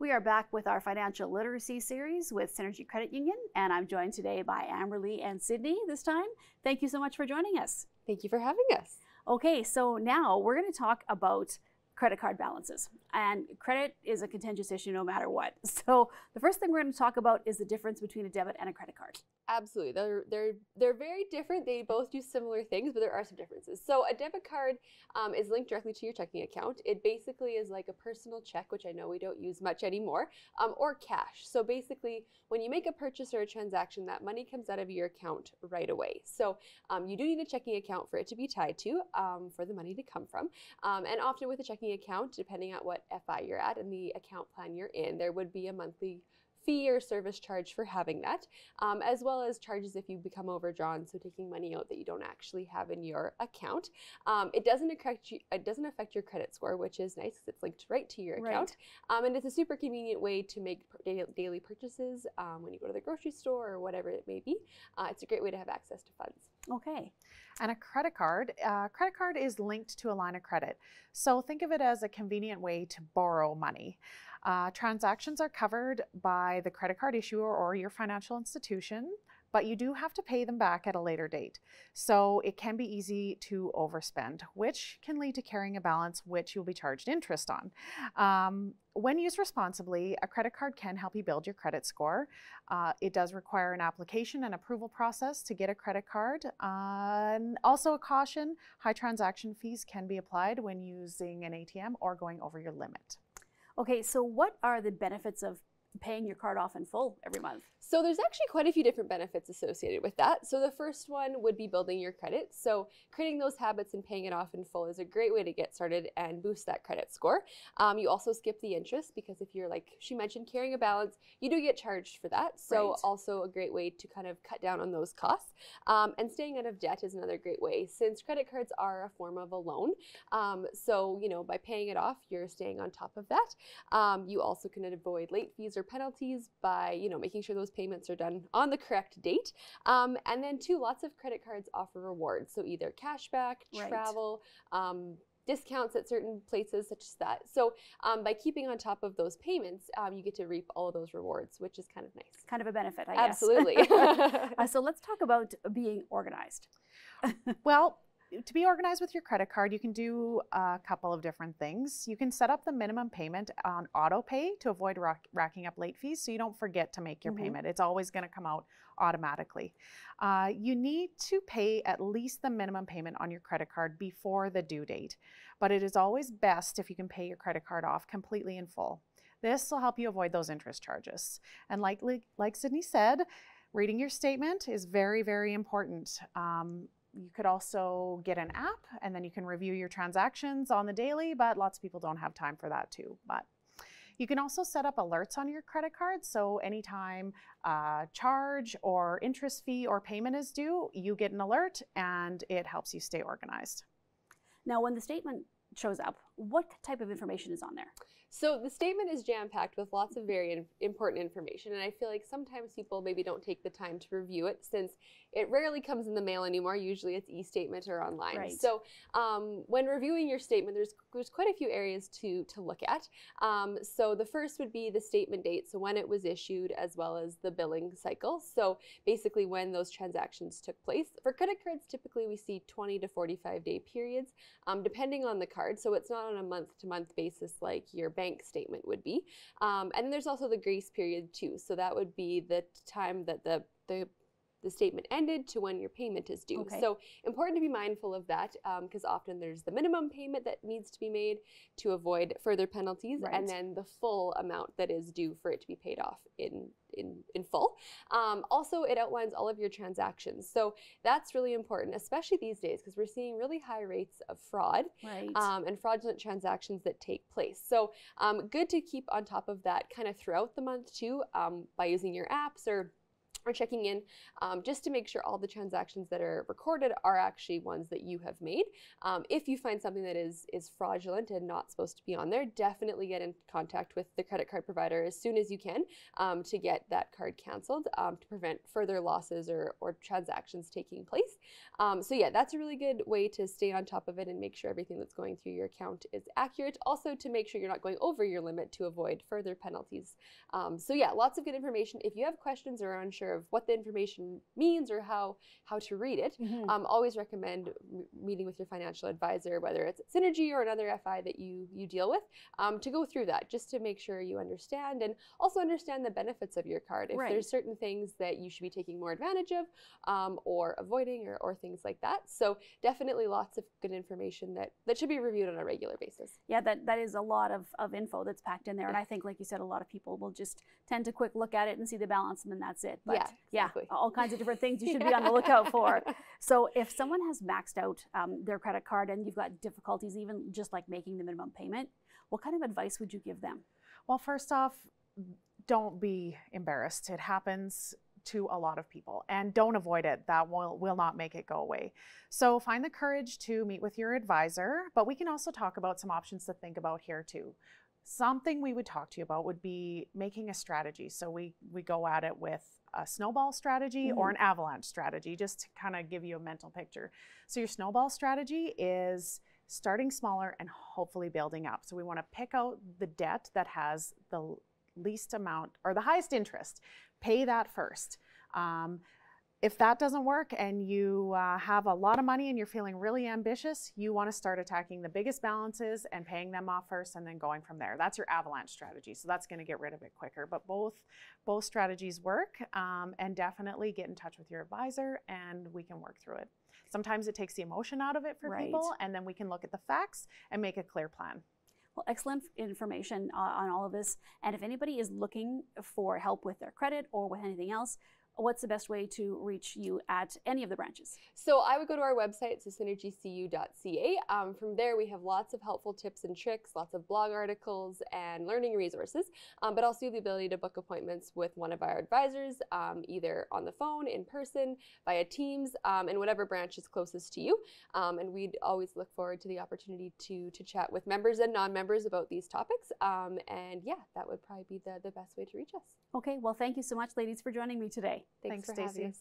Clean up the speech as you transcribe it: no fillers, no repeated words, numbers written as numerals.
We are back with our financial literacy series with Synergy Credit Union, and I'm joined today by Amberly and Sydney this time. Thank you so much for joining us. Thank you for having us. Okay, so now we're going to talk about credit card balances. And credit is a contentious issue no matter what. So the first thing we're going to talk about is the difference between a debit and a credit card. Absolutely. They're very different. They both do similar things, but there are some differences. So a debit card is linked directly to your checking account. It basically is like a personal check, which I know we don't use much anymore, or cash. So basically, when you make a purchase or a transaction, that money comes out of your account right away. So you do need a checking account for it to be tied to, for the money to come from. And often with a checking account, depending on what FI you're at and the account plan you're in, there would be a monthly fee or service charge for having that, as well as charges if you become overdrawn, so taking money out that you don't actually have in your account. It doesn't affect your credit score, which is nice because it's linked right to your account. And it's a super convenient way to make daily purchases when you go to the grocery store or whatever it may be. It's a great way to have access to funds. Okay. And a credit card is linked to a line of credit. So think of it as a convenient way to borrow money. Transactions are covered by the credit card issuer or your financial institution, but you do have to pay them back at a later date. So it can be easy to overspend, which can lead to carrying a balance which you'll be charged interest on. When used responsibly, a credit card can help you build your credit score. It does require an application and approval process to get a credit card. And also a caution, high transaction fees can be applied when using an ATM or going over your limit. Okay, so what are the benefits of paying your card off in full every month? So there's actually quite a few different benefits associated with that. So the first one would be building your credit. So creating those habits and paying it off in full is a great way to get started and boost that credit score. You also skip the interest because if you're, like she mentioned, carrying a balance, you do get charged for that. So also a great way to kind of cut down on those costs. And staying out of debt is another great way since credit cards are a form of a loan. So, you know, by paying it off, you're staying on top of that. You also can avoid late fees or penalties by, you know, making sure those payments are done on the correct date. And then too, lots of credit cards offer rewards. So either cashback, travel, discounts at certain places such as that. So by keeping on top of those payments, you get to reap all of those rewards, which is kind of nice. Kind of a benefit, I guess. Absolutely. So let's talk about being organized. Well, to be organized with your credit card, you can do a couple of different things. You can set up the minimum payment on auto pay to avoid racking up late fees so you don't forget to make your payment. It's always going to come out automatically. You need to pay at least the minimum payment on your credit card before the due date, but it is always best if you can pay your credit card off completely in full. This will help you avoid those interest charges. And like Sydney said, reading your statement is very, very important. You could also get an app and then you can review your transactions on the daily, but lots of people don't have time for that too. But you can also set up alerts on your credit card. So anytime charge or interest fee or payment is due, you get an alert and it helps you stay organized. Now, when the statement shows up, what type of information is on there? So the statement is jam-packed with lots of very important information, and I feel like sometimes people maybe don't take the time to review it since it rarely comes in the mail anymore. Usually it's e-statement or online. So when reviewing your statement, there's quite a few areas to look at. So the first would be the statement date, so when it was issued, as well as the billing cycle. So basically when those transactions took place. For credit cards, typically we see 20 to 45-day periods, depending on the card. So it's not on a month-to-month basis like your bank statement would be. And then there's also the grace period too. So that would be the time that the statement ended to when your payment is due. So important to be mindful of that because often there's the minimum payment that needs to be made to avoid further penalties and then the full amount that is due for it to be paid off in full. Also, it outlines all of your transactions. So that's really important, especially these days because we're seeing really high rates of fraud and fraudulent transactions that take place. So good to keep on top of that kind of throughout the month too by using your apps or or checking in just to make sure all the transactions that are recorded are actually ones that you have made. If you find something that is fraudulent and not supposed to be on there, definitely get in contact with the credit card provider as soon as you can to get that card canceled to prevent further losses or transactions taking place. So yeah, that's a really good way to stay on top of it and make sure everything that's going through your account is accurate. Also to make sure you're not going over your limit to avoid further penalties. So yeah, lots of good information. If you have questions or are unsure of what the information means or how to read it, always recommend meeting with your financial advisor, whether it's Synergy or another FI that you deal with, to go through that just to make sure you understand and also understand the benefits of your card. If there's certain things that you should be taking more advantage of or avoiding or things like that. So definitely lots of good information that should be reviewed on a regular basis. Yeah, that is a lot of info that's packed in there. And I think, like you said, a lot of people will just tend to quick look at it and see the balance and then that's it. But yeah, all kinds of different things you should be on the lookout for. So if someone has maxed out their credit card and you've got difficulties even just like making the minimum payment, what kind of advice would you give them? Well, first off, don't be embarrassed. It happens to a lot of people, and don't avoid it. That will not make it go away. So find the courage to meet with your advisor, but we can also talk about some options to think about here too. Something we would talk to you about would be making a strategy. So we go at it with a snowball strategy or an avalanche strategy, just to kind of give you a mental picture. So your snowball strategy is starting smaller and hopefully building up. So we want to pick out the debt that has the least amount or the highest interest. Pay that first. If that doesn't work and you have a lot of money and you're feeling really ambitious, you want to start attacking the biggest balances and paying them off first and then going from there. That's your avalanche strategy. So that's going to get rid of it quicker. But both strategies work, and definitely get in touch with your advisor and we can work through it. Sometimes it takes the emotion out of it for people, and then we can look at the facts and make a clear plan. Well, excellent information on all of this. And if anybody is looking for help with their credit or with anything else, what's the best way to reach you at any of the branches? So I would go to our website, so synergycu.ca. From there, we have lots of helpful tips and tricks, lots of blog articles and learning resources, but also the ability to book appointments with one of our advisors, either on the phone, in person, via Teams, and whatever branch is closest to you. And we'd always look forward to the opportunity to chat with members and non-members about these topics. And yeah, that would probably be the best way to reach us. Okay, well, thank you so much, ladies, for joining me today. Thanks for having us.